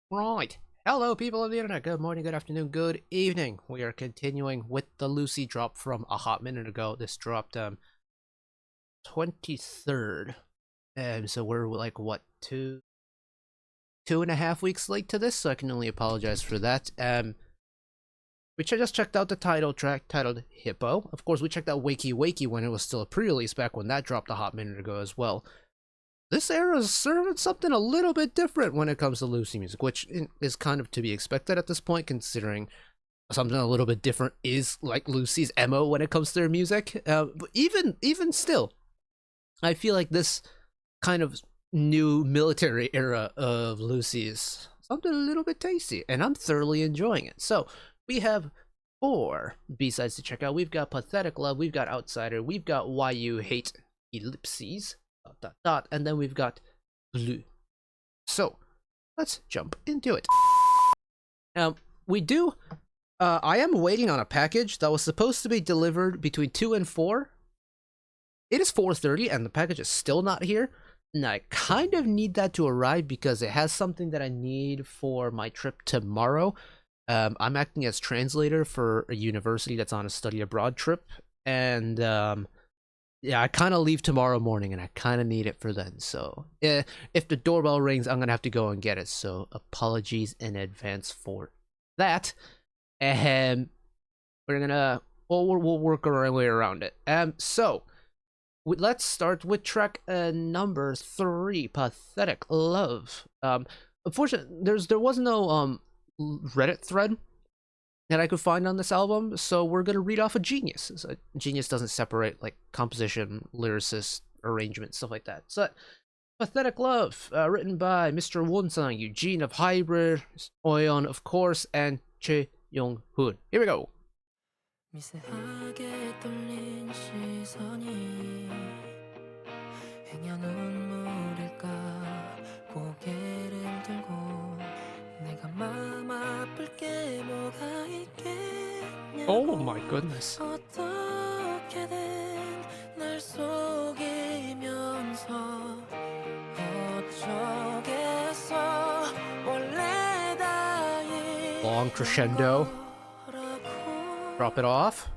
Right. Hello, people of the internet. Good morning, good afternoon, good evening. We are continuing with the Lucy drop from a hot minute ago. This dropped 23rd. So we're like what, two and a half weeks late to this, so I can only apologize for that. We just checked out the title track titled Hippo. Of course, we checked out Wakey Wakey when it was still a pre-release back when that dropped a hot minute ago as well. This era is serving something a little bit different when it comes to Lucy music, which is kind of to be expected at this point, considering something a little bit different is like Lucy's MO when it comes to their music. But even still, I feel like this kind of new military era of Lucy is something a little bit tasty, and I'm thoroughly enjoying it. So we have 4 B-sides to check out. We've got Pathetic Love, we've got Outsider, we've got Why You Hate Ellipses, ... and then we've got Bleu. So let's jump into it. I am waiting on a package that was supposed to be delivered between 2 and 4. It is 4:30 and the package is still not here, and I kind of need that to arrive because it has something that I need for my trip tomorrow. I'm acting as translator for a university that's on a study abroad trip, and yeah, I kind of leave tomorrow morning, and I kind of need it for then. So, if the doorbell rings, I'm gonna have to go and get it. So, apologies in advance for that. And we'll work our way around it. So let's start with track number 3, "Pathetic Love." Unfortunately, there was no Reddit thread that I could find on this album, so we're gonna read off a Genius. So Genius doesn't separate like composition, lyricist, arrangement, stuff like that. So, "Pathetic Love," written by Mr. Wonsang, Eugene of Hybrid, Oyeon, of course, and Che Young-hoon. Here we go. 미세하게 떨린 시선이 행여 눈물일까 고개를 들고 내가 마음 아플 게 뭐가 있겠냐. Oh my goodness. 어떻게든 날 속이면서 어쩌겠어 원래 다 long crescendo. Drop it off.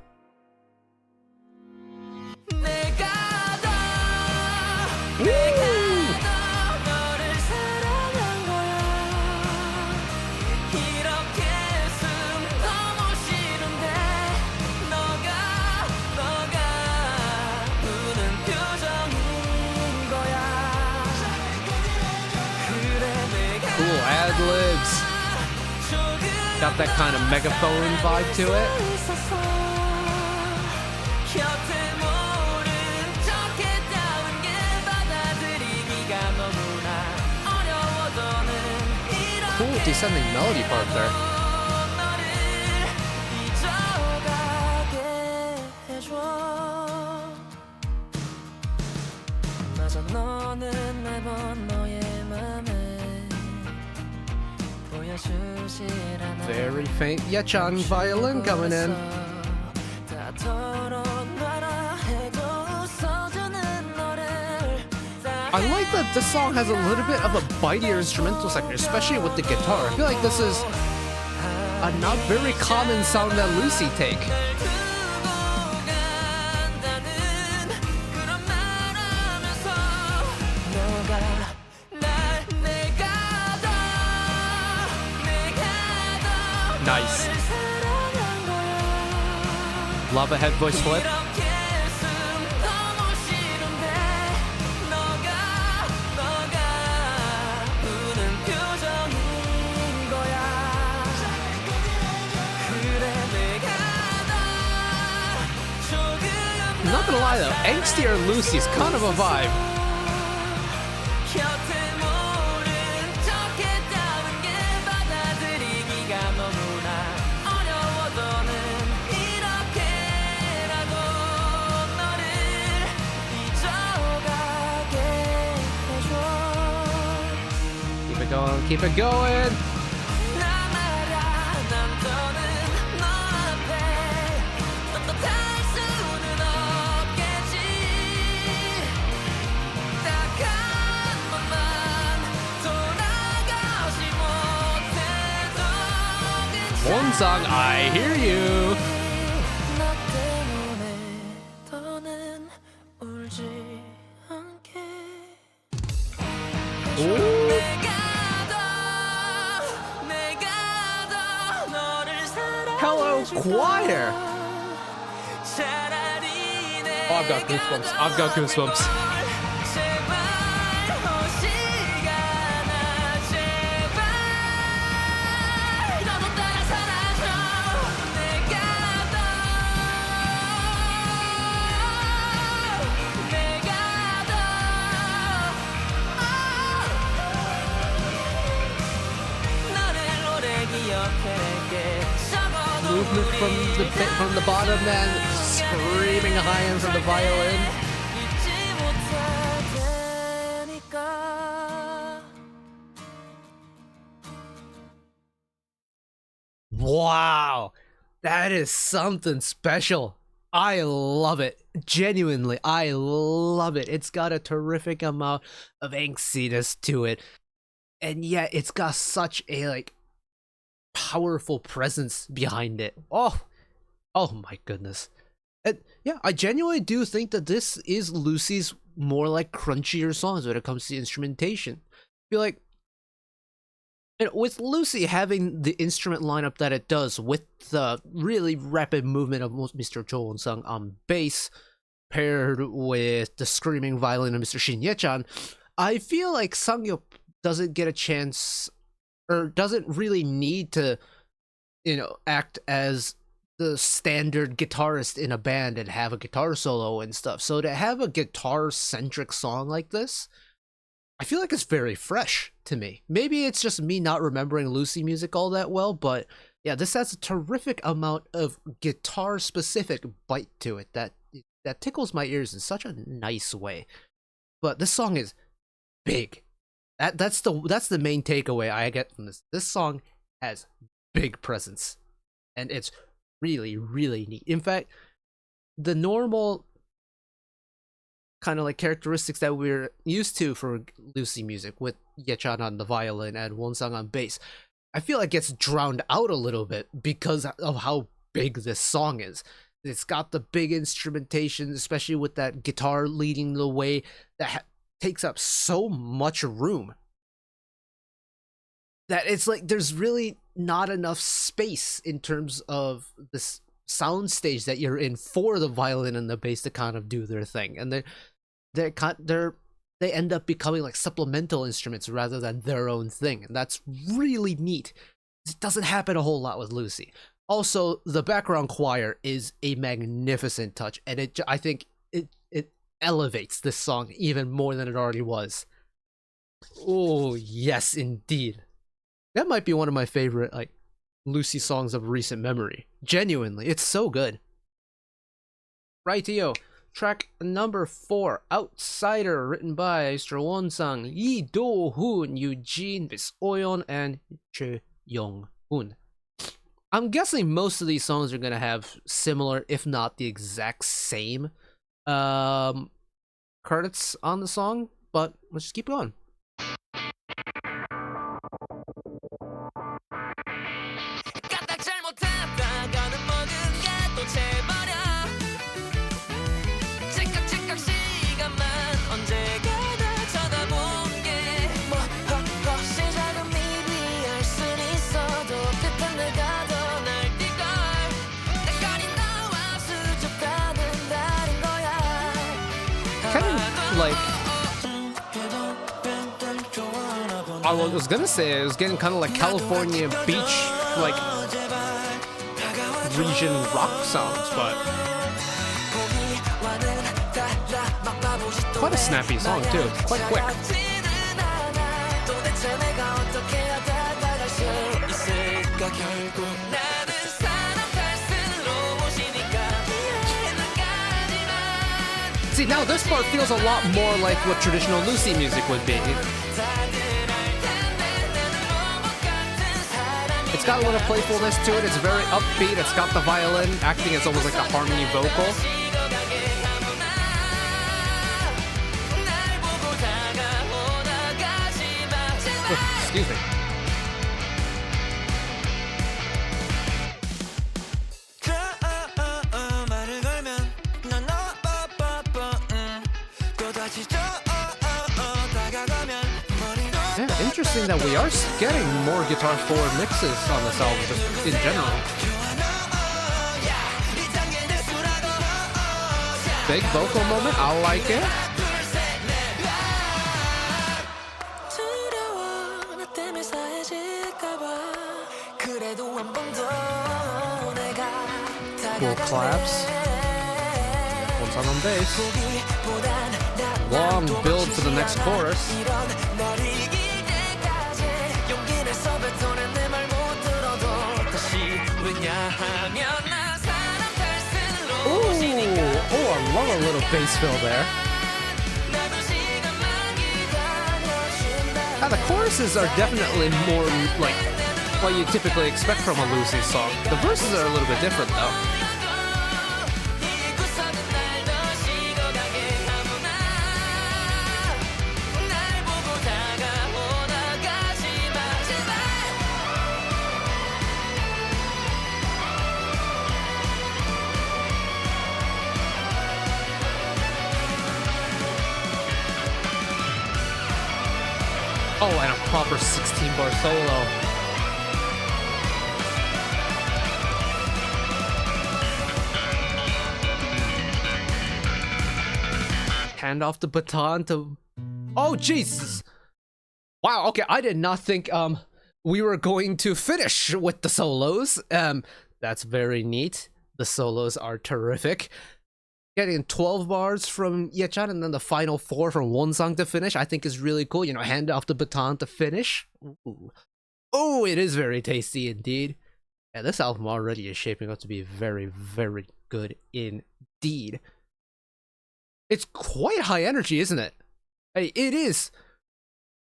Cool ad-libs. Got that kind of megaphone vibe to it. Cool descending melody part there. Very faint WAJANGCHANG violin coming in. I like that this song has a little bit of a bitier instrumental section, especially with the guitar. I feel like this is a not very common sound that Lucy take. Nice. Love a head voice flip. Not gonna lie though, angstier Lucy is kind of a vibe. Keep it going, keep it going. Wonsang, I hear you. Ooh. Hello, choir. Oh, I've got goosebumps. I've got goosebumps. Movement from the bottom, then screaming high ends of the violin. Wow, that is something special. I love it. Genuinely, I love it. It's got a terrific amount of angstiness to it, and yet it's got such a powerful presence behind it. Oh my goodness. And yeah, I genuinely do think that this is Lucy's more crunchier songs when it comes to instrumentation. I feel like with Lucy having the instrument lineup that it does, with the really rapid movement of Mr. Cho Won-sung on bass, paired with the screaming violin of Mr. Shin Ye-chan, I feel like Sang-yup doesn't get a chance, or doesn't really need to, act as the standard guitarist in a band and have a guitar solo and stuff. So to have a guitar-centric song like this, I feel like it's very fresh to me. Maybe it's just me not remembering Lucy music all that well, but yeah, this has a terrific amount of guitar-specific bite to it that tickles my ears in such a nice way. But this song is big. That's the main takeaway I get from this. This song has big presence, and it's really, really neat. In fact, the normal kind of characteristics that we're used to for Lucy music, with Ye-chan on the violin and Won-sang on bass, I feel like gets drowned out a little bit because of how big this song is. It's got the big instrumentation, especially with that guitar leading the way, that takes up so much room that it's there's really not enough space in terms of this sound stage that you're in for the violin and the bass to kind of do their thing, and they end up becoming supplemental instruments rather than their own thing, and that's really neat. It doesn't happen a whole lot with Lucy. Also, the background choir is a magnificent touch, and I think it elevates this song even more than it already was. Oh yes, indeed. That might be one of my favorite Lucy songs of recent memory. Genuinely, it's so good. Rightio, track number 4, Outsider, written by Mr. Won-sang, Lee Do-hoon, Eugene Bis-oyeon, and Choi Young-hoon. I'm guessing most of these songs are gonna have similar, if not the exact same, credits on the song, but let's just keep going. I was gonna say it was getting kind of like California beach region rock sounds, but quite a snappy song too, quite quick. See, now this part feels a lot more like what traditional Lucy music would be. It's got a little playfulness to it, it's very upbeat, it's got the violin acting as almost like a harmony vocal. Excuse me. noticing that we are getting more guitar forward mixes on this album, just in general. Big vocal moment, I like it. Cool claps. One song on bass. Long build to the next chorus. Oh, I love a little bass fill there. Now the choruses are definitely more like what you typically expect from a Lucy song. The verses are a little bit different though. Oh, and a proper 16-bar solo. Hand off the baton to... Oh, Jesus! Wow, okay, I did not think we were going to finish with the solos. That's very neat. The solos are terrific. Getting 12 bars from Ye-chan and then the final 4 from one song to finish, I think is really cool. You know, hand off the baton to finish. Ooh. Oh, it is very tasty indeed. Yeah, this album already is shaping up to be very, very good indeed. It's quite high energy, isn't it? Hey, it is.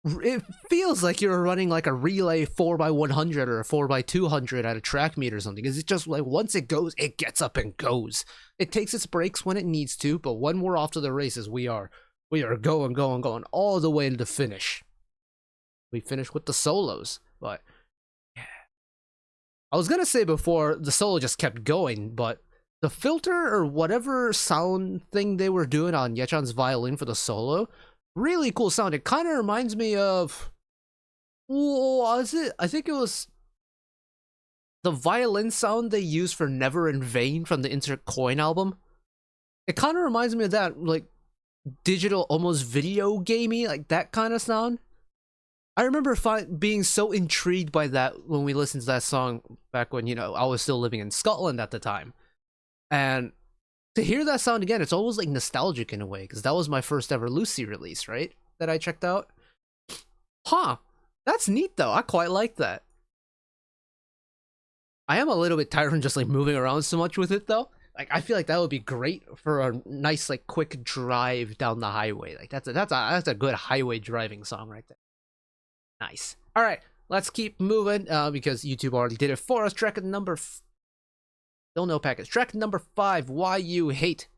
It feels like you're running like a relay 4x100 or a 4x200 at a track meet or something. Because it's just like once it goes, it gets up and goes. It takes its breaks when it needs to, but when we're off to the races, we are going all the way to the finish. We finish with the solos, but yeah. I was gonna say before the solo just kept going, but the filter or whatever sound thing they were doing on Ye-chan's violin for the solo. Really cool sound. It kind of reminds me of... What was it? I think it was the violin sound they used for Never in Vain from the Insert Coin album. It kind of reminds me of that, like, digital, almost video gamey, like that kind of sound. I remember being so intrigued by that when we listened to that song back when, you know, I was still living in Scotland at the time. And to hear that sound again, it's almost like nostalgic in a way, because that was my first ever Lucy release, right? That I checked out. Huh. That's neat, though. I quite like that. I am a little bit tired from just, like, moving around so much with it, though. Like, I feel like that would be great for a nice, like, quick drive down the highway. Like, that's a good highway driving song right there. Nice. All right, let's keep moving, because YouTube already did it for us. Track number... Still no package. Track number 5, Why You Hate... ...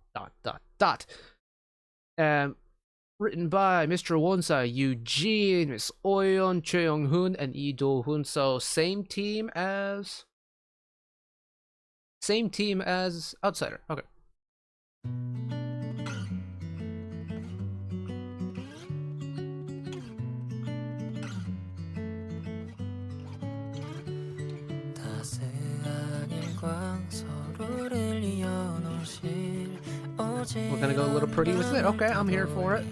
Written by Mr. Wonsa, Eugene, Miss Oyeon, Choi Young-hoon, and Lee Do-hoon. So same team as Outsider. Okay. We're gonna go a little pretty with it. Okay, I'm here for it.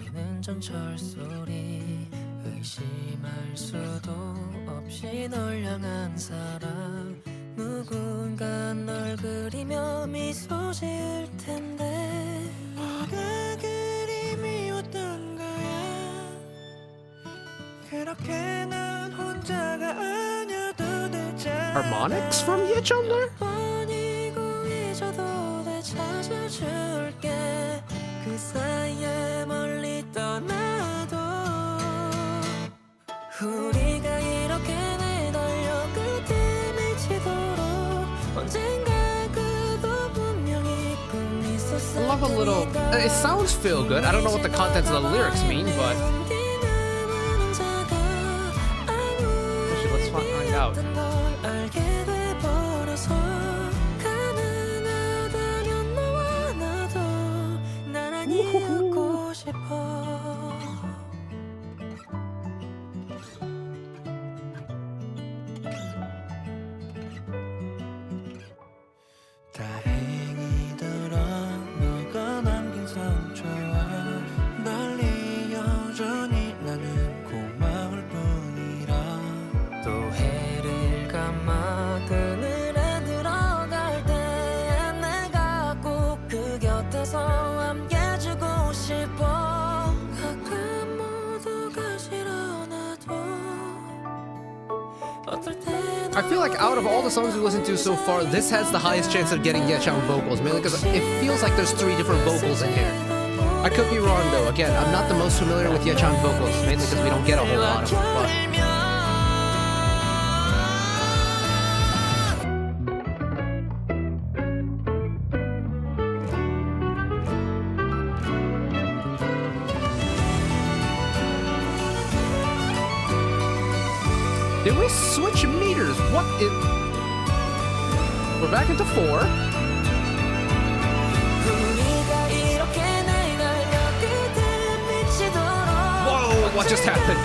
Harmonics from Ye-chan there? I love a little... It sounds feel good. I don't know what the contents of the lyrics mean, but... Actually, let's find out. 아마 그늘에 들어갈 때 내가 꼭 그 곁에서 함께해주고 싶어 가끔 모두가 싫어나도 어떨 땐 I feel like out of all the songs we listened to so far, this has the highest chance of getting Yechang vocals, mainly because it feels like there's 3 different vocals in here. I could be wrong though. Again, I'm not the most familiar with Yechang vocals, mainly because we don't get a whole lot of them. But did we switch meters? What is... We're back into 4. Whoa, what just happened?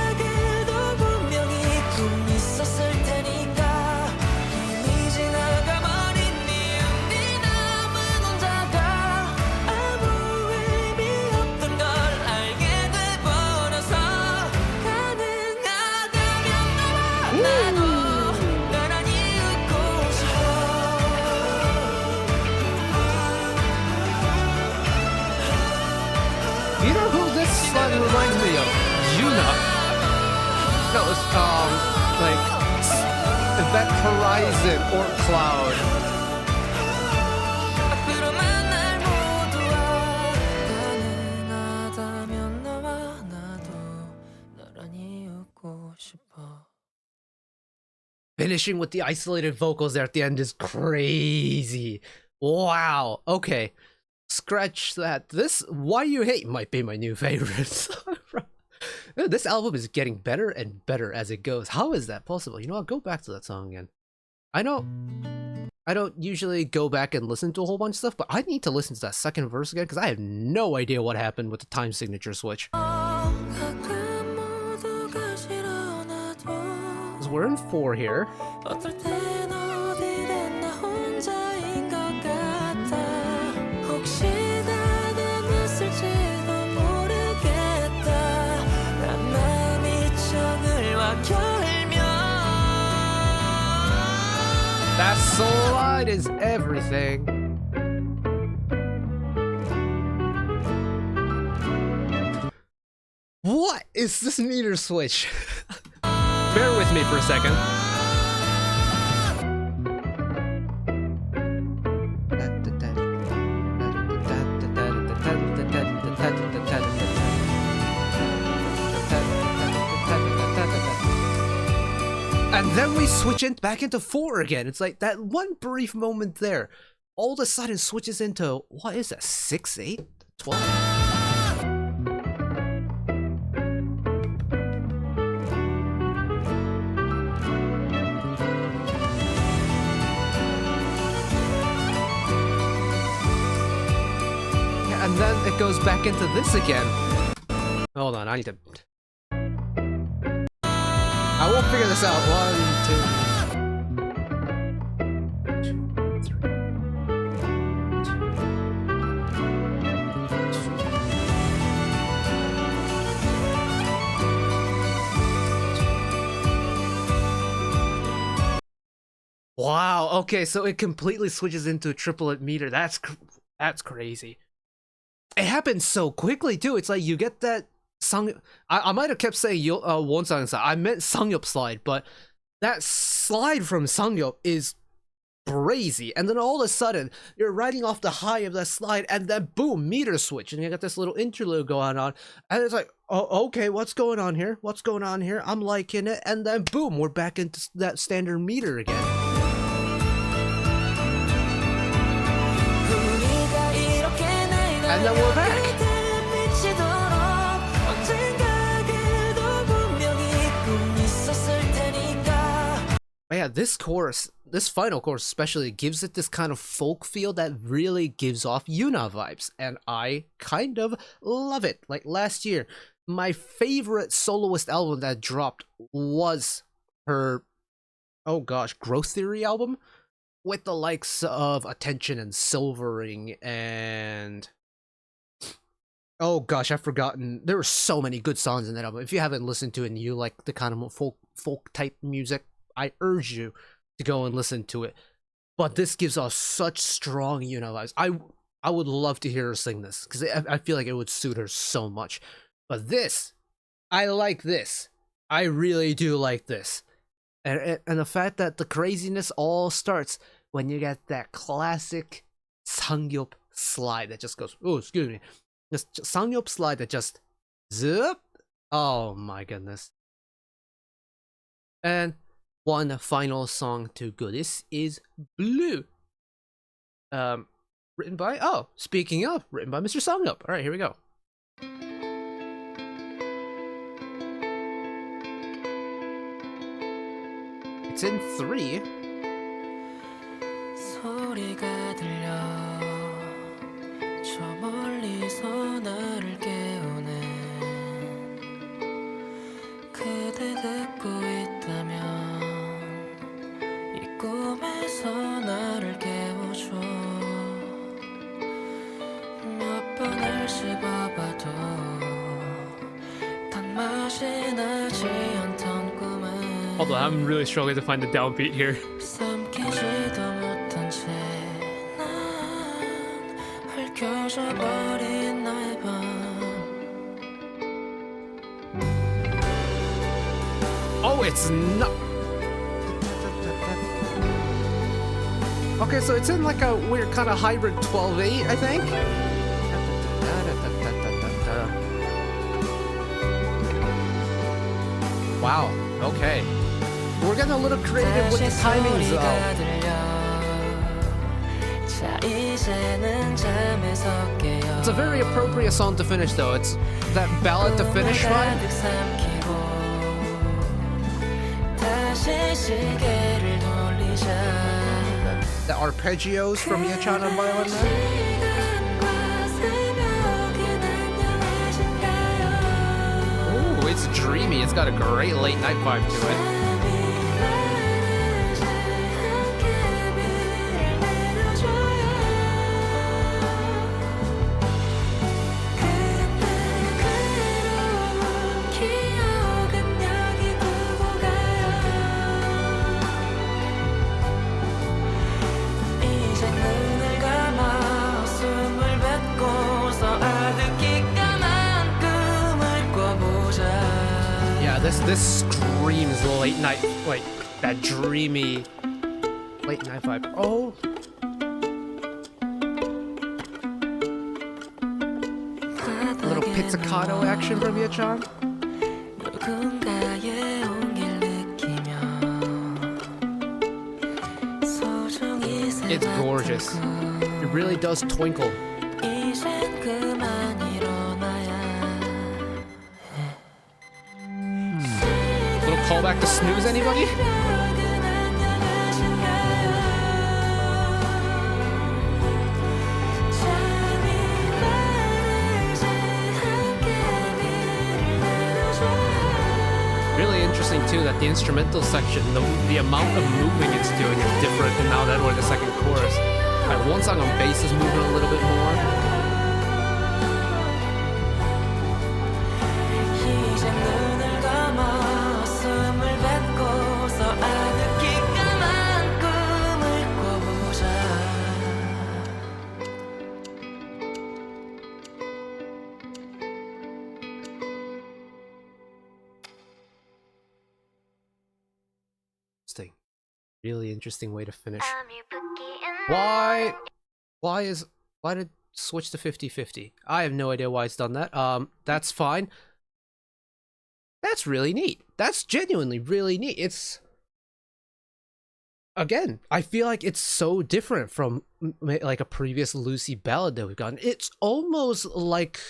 You know who this slightly reminds me of? Yuna. No, it's like Event Horizon or Cloud. Finishing with the isolated vocals there at the end is crazy. Wow. Okay. Scratch that. This Why You Hate might be my new favorite song. This album is getting better and better as it goes. How is that possible? You know, I'll go back to that song again. I don't usually go back and listen to a whole bunch of stuff, but I need to listen to that second verse again because I have no idea what happened with the time signature switch. Because we're in 4 here. That slide is everything. What is this meter switch? Bear with me for a second. And then we switch back into 4 again. It's like that one brief moment there. All of a sudden switches into, what is that, 6, 8, 12? Yeah, and then it goes back into this again. Hold on, I need to... I will figure this out. 1, 2, 3. Wow. Okay, so it completely switches into a triplet meter. That's crazy. It happens so quickly too. It's like you get that Sang. I might have kept saying Wonsang slide. I meant Sangyup slide, but that slide from Sangyup is crazy. And then all of a sudden, you're riding off the high of that slide, and then boom, meter switch, and you got this little interlude going on, and it's like, oh, okay, what's going on here? What's going on here? I'm liking it, and then boom, we're back into that standard meter again. And then we're back. But yeah, this chorus, this final chorus especially, gives it this kind of folk feel that really gives off Yuna vibes, and I kind of love it. Like last year, my favorite soloist album that dropped was her, oh gosh, Growth Theory album, with the likes of Attention and Silvering and... oh gosh, I've forgotten. There were so many good songs in that album. If you haven't listened to it and you like the kind of folk type music, I urge you to go and listen to it. But this gives us such strong Yuna vibes. I would love to hear her sing this because I feel like it would suit her so much. But this, I like this. I really do like this. And the fact that the craziness all starts when you get that classic Sangyup slide that just goes, oh, excuse me. This Sangyup slide that just zip. Oh my goodness. And one final song to go. This is Blue. Written by, oh, speaking of, written by Mr. Sangyup. Alright, here we go. It's in 3. 소리가 들려 저 멀리서 나를 깨우네 그대 듣고 있다면 이 꿈에서 나를 깨워줘 몇 번을 씹어봐도 단맛이 나지 않던 꿈은 Although I'm really struggling to find the downbeat here. 삼키지도 못한 채 난 헐겨져 버린 나의 밤 Oh, it's not. Okay, so it's in like a weird kind of hybrid 12/8, I think. Wow. Okay. We're getting a little creative with the timings, though. It's a very appropriate song to finish, though. It's that ballad to finish vibe. The arpeggios from Yachan on violin there. Ooh, it's dreamy. It's got a great late night vibe to it. This screams late night, like that dreamy late night vibe. Oh, a little pizzicato action from Yachan. It's gorgeous. It really does twinkle. Call back to snooze, anybody? Really interesting too that the instrumental section, the amount of moving it's doing is different than now that we're in the second chorus. Alright, one song on bass is moving a little bit more. Really interesting way to finish. Why did switch to 50/50? I have no idea why it's done that. That's fine. That's really neat. That's genuinely really neat. It's, again, I feel like it's so different from like a previous Lucy ballad that we've gotten. It's almost like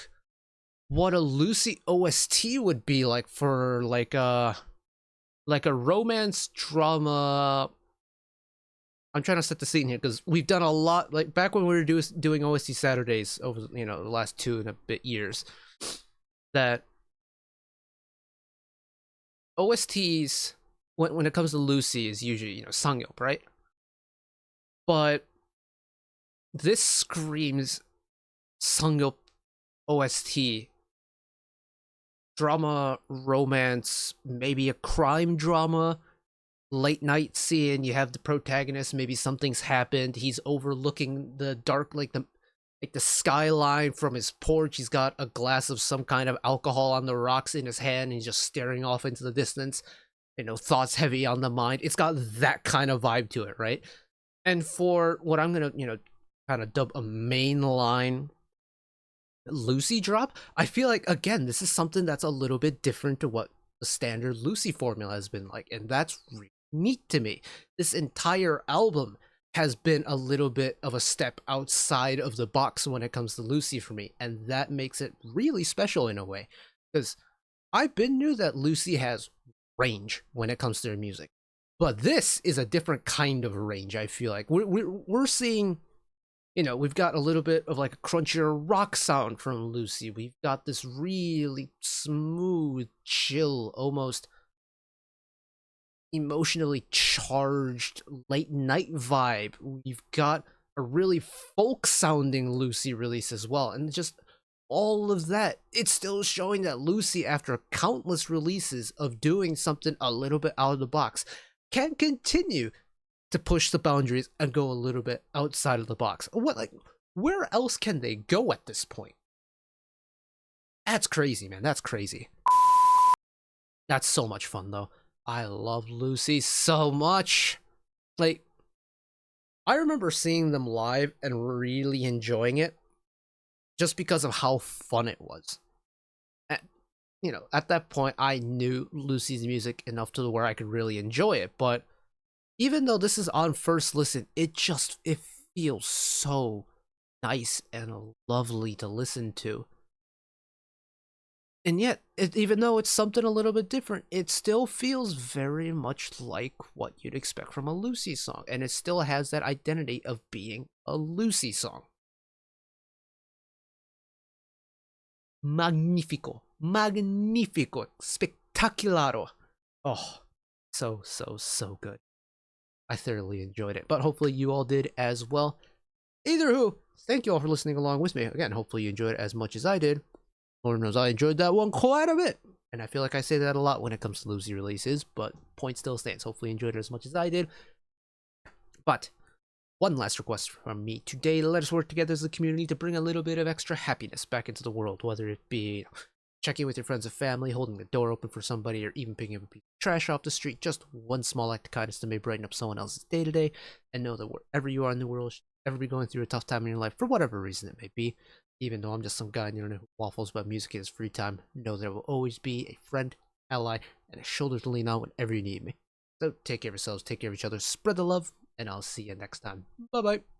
what a Lucy OST would be like for like a romance drama. I'm trying to set the scene here because we've done a lot, like back when we were doing OST Saturdays over, the last 2 and a bit years, that OSTs, when it comes to Lucy, is usually, Sangyup, right? But this screams Sangyup OST, drama, romance, maybe a crime drama, late night scene. You have the protagonist, maybe something's happened, he's overlooking the dark, like the skyline from his porch. He's got a glass of some kind of alcohol on the rocks in his hand, and he's just staring off into the distance, thoughts heavy on the mind. It's got that kind of vibe to it, right? And for what I'm gonna, kind of dub a mainline Lucy drop, I feel like, again, this is something that's a little bit different to what the standard Lucy formula has been like, and that's really neat to me. This entire album has been a little bit of a step outside of the box when it comes to Lucy for me, and that makes it really special in a way, because I've been knew that Lucy has range when it comes to their music, but this is a different kind of range. I feel like we're seeing, we've got a little bit of like a crunchier rock sound from Lucy. We've got this really smooth, chill, almost emotionally charged late night vibe. We've got a really folk sounding Lucy release as well. And just all of that, it's still showing that Lucy, after countless releases of doing something a little bit out of the box, can continue to push the boundaries and go a little bit outside of the box. Where else can they go at this point? That's crazy, man. That's crazy. That's so much fun, though. I love Lucy so much. Like, I remember seeing them live and really enjoying it just because of how fun it was. At that point, I knew Lucy's music enough to where I could really enjoy it, but even though this is on first listen, it feels so nice and lovely to listen to. And yet, even though it's something a little bit different, it still feels very much like what you'd expect from a Lucy song. And it still has that identity of being a Lucy song. Magnifico. Magnifico. Spectacularo. Oh, so, so, so good. I thoroughly enjoyed it, but hopefully you all did as well. Either who, thank you all for listening along with me. Again, hopefully you enjoyed it as much as I did. Lord knows I enjoyed that one quite a bit. And I feel like I say that a lot when it comes to Lucy releases, but point still stands. Hopefully you enjoyed it as much as I did. But one last request from me today. Let us work together as a community to bring a little bit of extra happiness back into the world, whether it be checking with your friends and family, holding the door open for somebody, or even picking up a piece of trash off the street. Just one small act of kindness that may brighten up someone else's day to day. And know that wherever you are in the world, ever be going through a tough time in your life, for whatever reason it may be, even though I'm just some guy on the internet who waffles about music in his free time, know there will always be a friend, ally, and a shoulder to lean on whenever you need me. So take care of yourselves, take care of each other, spread the love, and I'll see you next time. Bye bye.